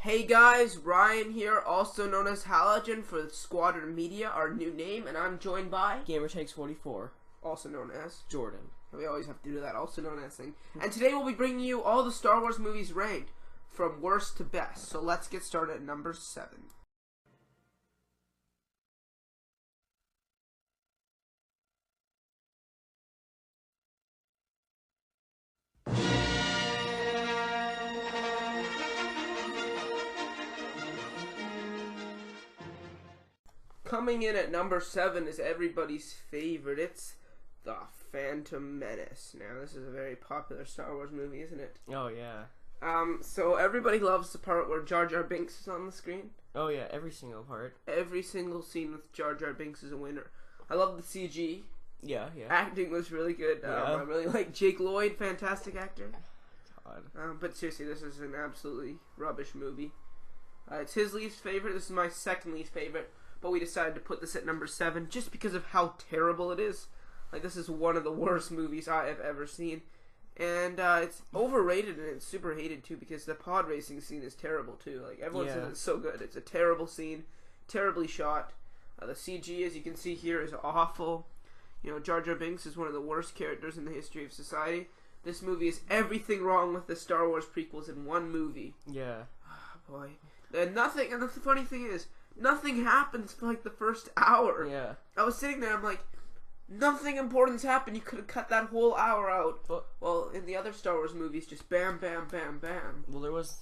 Hey guys, Ryan here, also known as Halogen for Squadron Media, our new name, and I'm joined by GamerTakes44, also known as Jordan. We always have to do that, also known as thing. And today we'll be bringing you all the Star Wars movies ranked from worst to best. So let's get started at number 7. Coming in at number 7 is everybody's favorite. It's the Phantom Menace. Now, this is a very popular Star Wars movie, isn't it? Oh, yeah. So everybody loves the part where Jar Jar Binks is on the screen. Oh, yeah, every single part. Every single scene with Jar Jar Binks is a winner. I love the CG. Yeah. Acting was really good. I really like Jake Lloyd, fantastic actor. God. But seriously, this is an absolutely rubbish movie. It's his least favorite. This is my second least favorite. But we decided to put this at number 7 just because of how terrible it is. Like, this is one of the worst movies I have ever seen. And it's overrated and it's super hated too because the pod racing scene is terrible too. Like, everyone says it's so good. It's a terrible scene, terribly shot. The CG, as you can see here, is awful. You know, Jar Jar Binks is one of the worst characters in the history of society. This movie is everything wrong with the Star Wars prequels in one movie. Yeah. Oh, boy. And the funny thing is, nothing happens for like the first hour. Yeah. I was sitting there, I'm like, nothing important's happened. You could have cut that whole hour out. Well, in the other Star Wars movies, just bam, bam, bam, bam. Well, there was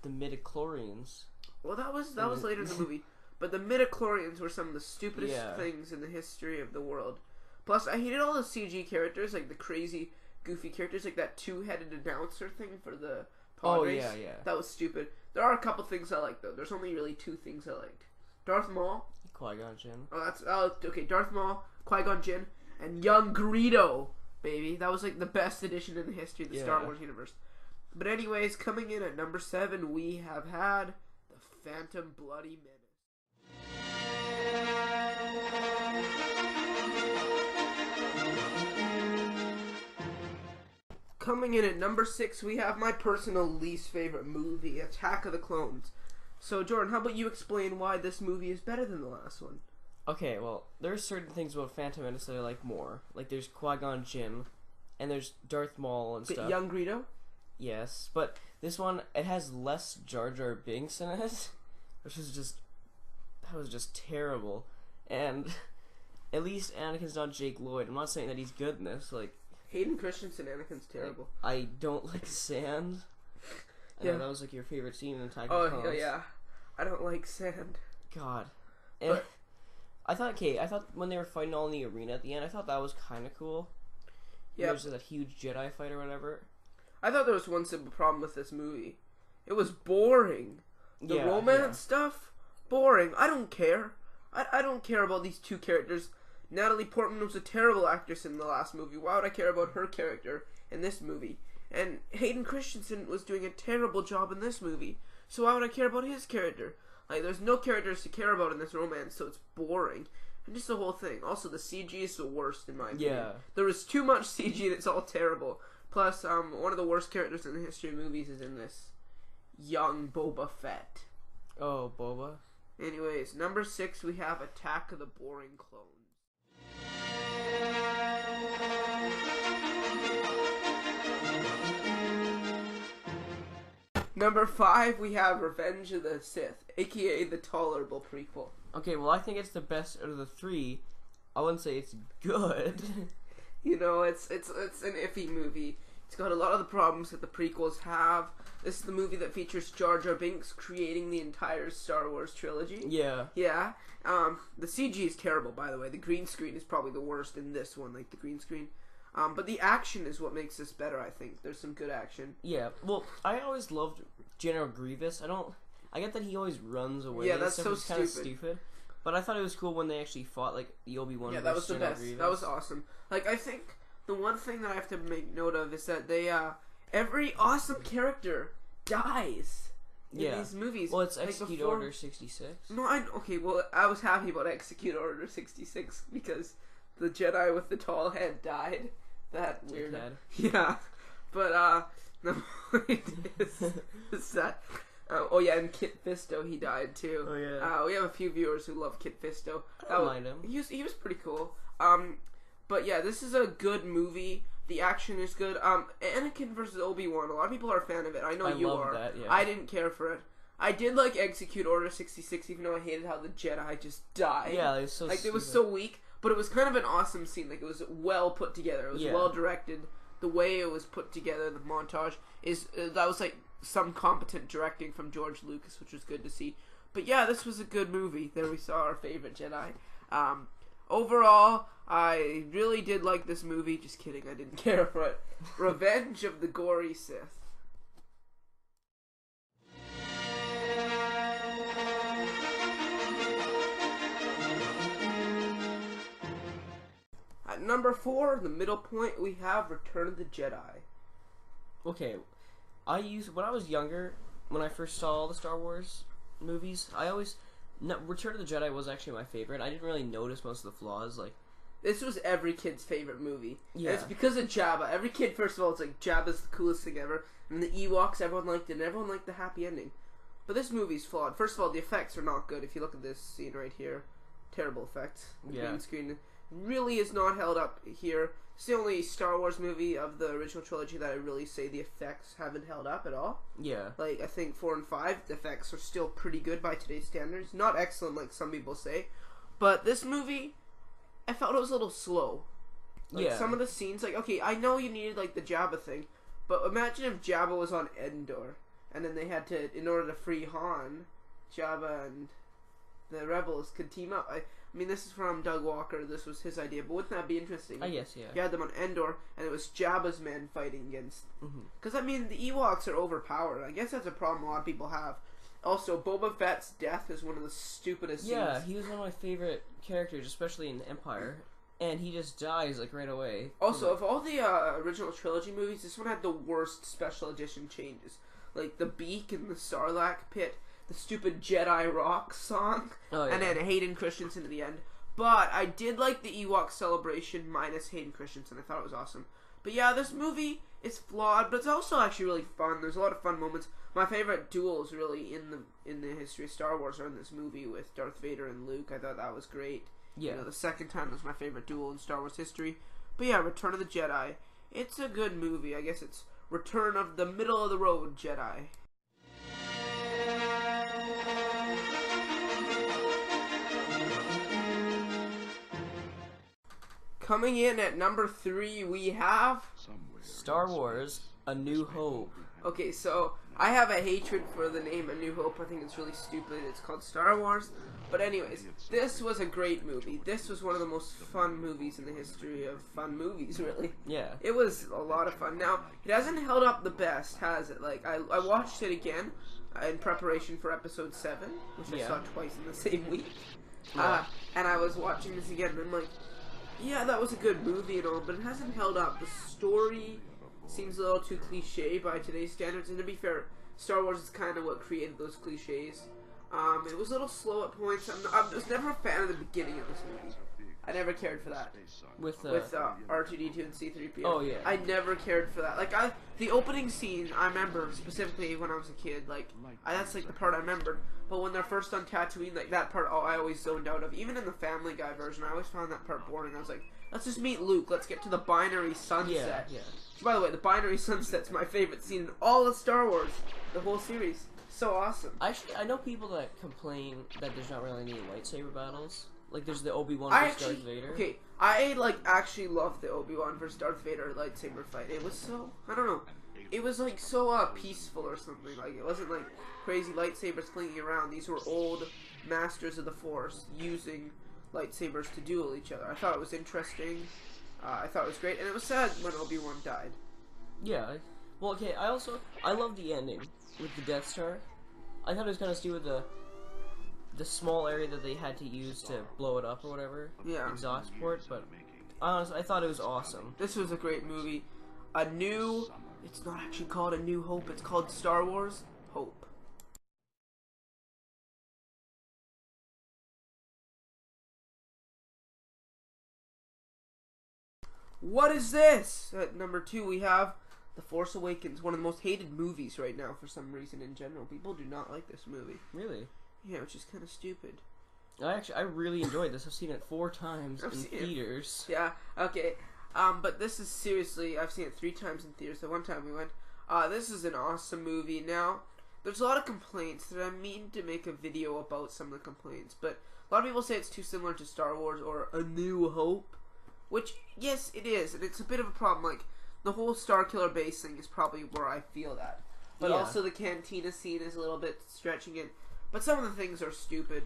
the midichlorians. Well, that was later in the movie. But the midichlorians were some of the stupidest things in the history of the world. Plus, I hated all the CG characters, like the crazy, goofy characters, like that two-headed announcer thing for the pod race. Yeah. That was stupid. There are a couple things I liked, though. There's only really 2 things I liked. Darth Maul. Qui-Gon Jinn. Okay. Darth Maul, Qui-Gon Jinn, and young Greedo, baby. That was like the best addition in the history of the Star Wars universe. But anyways, coming in at number 7, we have had the Phantom Bloody Menace. Coming in at number 6, we have my personal least favorite movie, Attack of the Clones. So, Jordan, how about you explain why this movie is better than the last one? Okay, well, there's certain things about Phantom Menace that I like more. Like, there's Qui-Gon Jinn, and there's Darth Maul and stuff. Young Greedo? Yes, but this one, it has less Jar Jar Binks in it, which is just, that was just terrible. And at least Anakin's not Jake Lloyd. I'm not saying that he's good in this, like, Hayden Christensen, Anakin's terrible. I don't like sand. I know that was like your favorite scene in Attack of the Clones. Oh, yeah. I don't like sand. God. And I thought when they were fighting all in the arena at the end, I thought that was kind of cool. Yeah. There was that huge Jedi fight or whatever. I thought there was one simple problem with this movie. It was boring. The romance stuff, boring. I don't care. I don't care about these 2 characters. Natalie Portman was a terrible actress in the last movie. Why would I care about her character in this movie? And Hayden Christensen was doing a terrible job in this movie. So why would I care about his character? Like, there's no characters to care about in this romance, so it's boring. And just the whole thing. Also, the CG is the worst, in my opinion. Yeah. There was too much CG that's all terrible. Plus, one of the worst characters in the history of movies is in this. Young Boba Fett. Oh, Boba. Anyways, number 6, we have Attack of the Boring Clones. Number 5, we have Revenge of the Sith, aka the tolerable prequel. Okay, well, I think it's the best out of the 3. I wouldn't say it's good. You know, it's an iffy movie. It's got a lot of the problems that the prequels have. This is the movie that features Jar Jar Binks creating the entire Star Wars trilogy. Yeah. Yeah. The CG is terrible, by the way. The green screen is probably the worst in this one, like the green screen. But the action is what makes this better, I think. There's some good action. Yeah. Well, I always loved General Grievous. I get that he always runs away. Yeah, that's so kind of stupid. But I thought it was cool when they actually fought, like, the Obi-Wan that was the General best. Grievous. That was awesome. Like, I think the one thing that I have to make note of is that they, every awesome character dies in these movies. Well, it's Execute Order 66. No, I was happy about Execute Order 66 because the Jedi with the tall head died. That weird. Yeah. But, the point is that Oh yeah, and Kit Fisto, he died too. Oh yeah. We have a few viewers who love Kit Fisto. I don't mind him. He was pretty cool. But yeah, this is a good movie. The action is good. Anakin versus Obi-Wan. A lot of people are a fan of it. I know you are. That, yeah. I didn't care for it. I did like Execute Order 66, even though I hated how the Jedi just died. Yeah, it was so it was so weak. But it was kind of an awesome scene. Like, it was well put together. It was well directed. The way it was put together, the montage is that was like some competent directing from George Lucas, which was good to see. But yeah, this was a good movie. There we saw our favorite Jedi. Overall, I really did like this movie. Just kidding, I didn't care for it. Revenge of the Gory Sith. At number 4, the middle point, we have Return of the Jedi. Okay, when I was younger, when I first saw all the Star Wars movies, Return of the Jedi was actually my favorite. I didn't really notice most of the flaws. Like, this was every kid's favorite movie. Yeah. And it's because of Jabba. Every kid, first of all, it's like Jabba's the coolest thing ever. And the Ewoks, everyone liked it, and everyone liked the happy ending. But this movie's flawed. First of all, the effects are not good. If you look at this scene right here, terrible effects. The green screen really is not held up here. It's the only Star Wars movie of the original trilogy that I really say the effects haven't held up at all. Yeah. Like, I think 4 and 5, the effects are still pretty good by today's standards. Not excellent like some people say. But this movie, I felt it was a little slow. Like, some of the scenes, like, okay, I know you needed, like, the Jabba thing, but imagine if Jabba was on Endor, and then they had to, in order to free Han, Jabba and the rebels could team up. I mean, this is from Doug Walker. This was his idea, but wouldn't that be interesting? I guess, yeah. You had them on Endor, and it was Jabba's men fighting against. Because I mean, the Ewoks are overpowered. I guess that's a problem a lot of people have. Also, Boba Fett's death is one of the stupidest. Yeah, scenes. he was one of my favorite characters, especially in Empire, and he just dies like right away. Also, of all the original trilogy movies, this one had the worst special edition changes, like the beak in the Sarlacc pit. The stupid Jedi Rock song, and then Hayden Christensen at the end. But I did like the Ewok celebration minus Hayden Christensen. I thought it was awesome. But yeah, this movie is flawed, but it's also actually really fun. There's a lot of fun moments. My favorite duels, really, in the history of Star Wars are in this movie with Darth Vader and Luke. I thought that was great. Yeah. You know, the second time was my favorite duel in Star Wars history. But yeah, Return of the Jedi. It's a good movie. I guess it's Return of the Middle of the Road Jedi. Coming in at number 3, we have Star Wars: A New Hope. Okay, so I have a hatred for the name A New Hope. I think it's really stupid. It's called Star Wars. But anyways, this was a great movie. This was one of the most fun movies in the history of fun movies, really. Yeah. It was a lot of fun. Now, it hasn't held up the best, has it? Like, I watched it again in preparation for episode 7, which I saw twice in the same week. Yeah. And I was watching this again, and I'm like, yeah, that was a good movie and all, but it hasn't held up. The story seems a little too cliche by today's standards, and to be fair, Star Wars is kind of what created those cliches. It was a little slow at points. I was never a fan of the beginning of this movie. I never cared for that. With R2-D2 and C-3PO. Oh, yeah. I never cared for that. Like, the opening scene, I remember specifically when I was a kid. Like, that's like the part I remembered. But when they're first on Tatooine, like that part, I always zoned out of. Even in the Family Guy version, I always found that part boring. I was like, let's just meet Luke. Let's get to the binary sunset. Yeah. By the way, the binary sunset's my favorite scene in all of Star Wars, the whole series. So awesome. Actually, I know people that complain that there's not really any lightsaber battles. Like, there's the Obi-Wan versus Darth Vader. Okay, I, actually loved the Obi-Wan versus Darth Vader lightsaber fight. It was so, I don't know, it was, so, peaceful or something. Like, it wasn't, crazy lightsabers clinging around. These were old masters of the Force using lightsabers to duel each other. I thought it was interesting. I thought it was great. And it was sad when Obi-Wan died. Yeah. Well, okay, I love the ending with the Death Star. I thought it was kind of stupid the small area that they had to use to blow it up or whatever. Yeah. Exhaust port, but honestly, I thought it was awesome. This was a great movie. It's not actually called A New Hope, it's called Star Wars Hope. What is this? At number 2 we have The Force Awakens, one of the most hated movies right now for some reason in general. People do not like this movie. Really? Yeah, which is kind of stupid. I really enjoyed this. I've seen it 4 times in theaters. Yeah, okay. But this is seriously, I've seen it 3 times in theaters. The one time we went, this is an awesome movie. Now, there's a lot of complaints that I mean to make a video about some of the complaints, but a lot of people say it's too similar to Star Wars or A New Hope, which, yes, it is, and it's a bit of a problem. Like, the whole Starkiller base thing is probably where I feel that. But also the cantina scene is a little bit stretching it. But some of the things are stupid.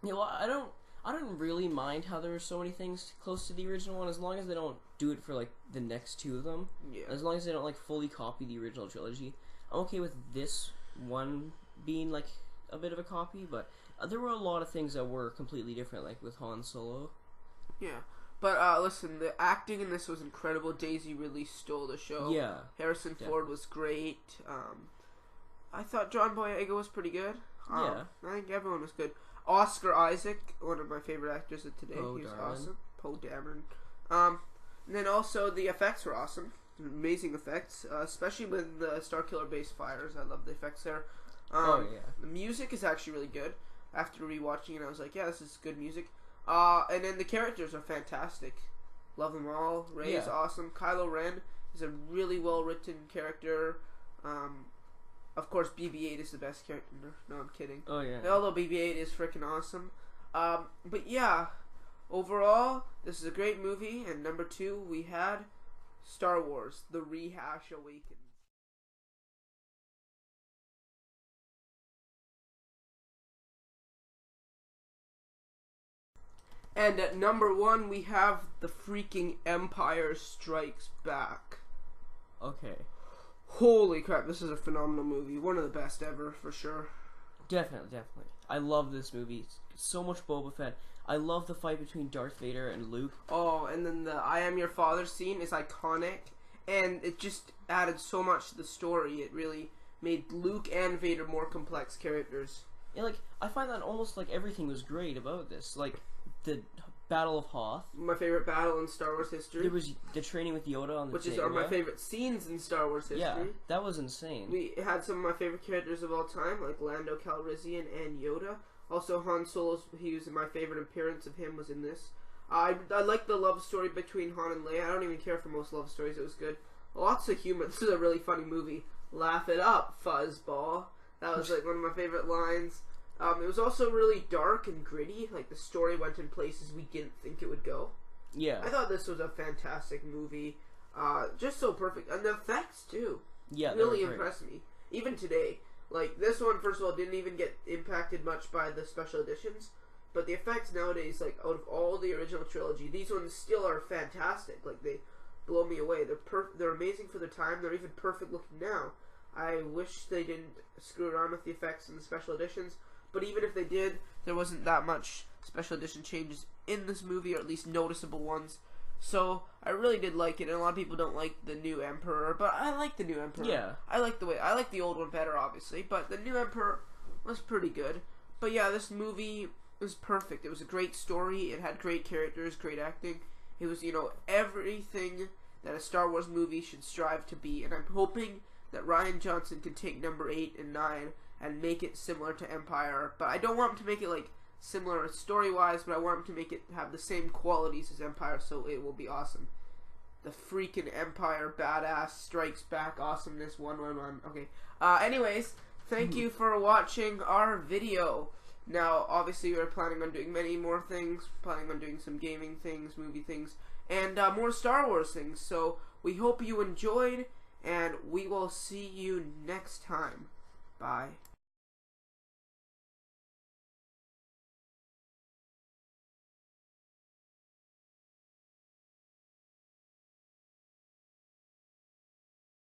Yeah, well, I don't really mind how there were so many things close to the original one, as long as they don't do it for, like, the next 2 of them. Yeah. As long as they don't, like, fully copy the original trilogy. I'm okay with this one being, like, a bit of a copy, but there were a lot of things that were completely different, like with Han Solo. Yeah. But, listen, the acting in this was incredible. Daisy really stole the show. Yeah. Harrison Ford was great. I thought John Boyega was pretty good. Yeah. I think everyone was good. Oscar Isaac, one of my favorite actors of today. Poe He was Dameron. awesome. Poe Dameron. And then also the effects were awesome. Amazing effects, especially when the Starkiller base fires. I love the effects there. The music is actually really good. After rewatching it, I was like, yeah, this is good music. And then the characters are fantastic. Love them all. Rey is awesome. Kylo Ren is a really well-written character. Of course, BB-8 is the best character. No, I'm kidding. Oh, yeah. Although BB-8 is freaking awesome. But yeah, overall, this is a great movie. And number 2, we had Star Wars, The Rehash Awakens. And at number 1, we have The freaking Empire Strikes Back. Okay. Holy crap, this is a phenomenal movie. One of the best ever, for sure. Definitely. I love this movie. So much Boba Fett. I love the fight between Darth Vader and Luke. Oh, and then the I Am Your Father scene is iconic. And it just added so much to the story. It really made Luke and Vader more complex characters. Yeah, like, I find that almost like everything was great about this. Like, the Battle of Hoth. My favorite battle in Star Wars history. There was the training with Yoda on the Which are my favorite scenes in Star Wars history. Yeah, that was insane. We had some of my favorite characters of all time, like Lando Calrissian and Yoda. Also, Han Solo's, my favorite appearance of him was in this. I like the love story between Han and Leia. I don't even care for most love stories. It was good. Lots of humor. This is a really funny movie. Laugh it up, fuzzball. That was like one of my favorite lines. It was also really dark and gritty. Like, the story went in places we didn't think it would go. Yeah. I thought this was a fantastic movie. Just so perfect. And the effects, too. Yeah, really impressed me. Even today. Like, this one, first of all, didn't even get impacted much by the special editions. But the effects nowadays, like, out of all the original trilogy, these ones still are fantastic. Like, they blow me away. They're amazing for their time. They're even perfect looking now. I wish they didn't screw around with the effects in the special editions. But even if they did, there wasn't that much special edition changes in this movie, or at least noticeable ones. So, I really did like it, and a lot of people don't like the new Emperor, but I like the new Emperor. Yeah. I like the old one better, obviously, but the new Emperor was pretty good. But yeah, this movie was perfect. It was a great story, it had great characters, great acting. It was, everything that a Star Wars movie should strive to be, and I'm hoping that Rian Johnson can take number 8 and 9 and make it similar to Empire, but I don't want him to make it, like, similar story-wise, but I want him to make it have the same qualities as Empire, so it will be awesome. The freaking Empire badass strikes back awesomeness 111. Okay. Anyways, thank you for watching our video. Now, obviously, we're planning on doing many more things, planning on doing some gaming things, movie things, and more Star Wars things. So, we hope you enjoyed, and we will see you next time. Bye.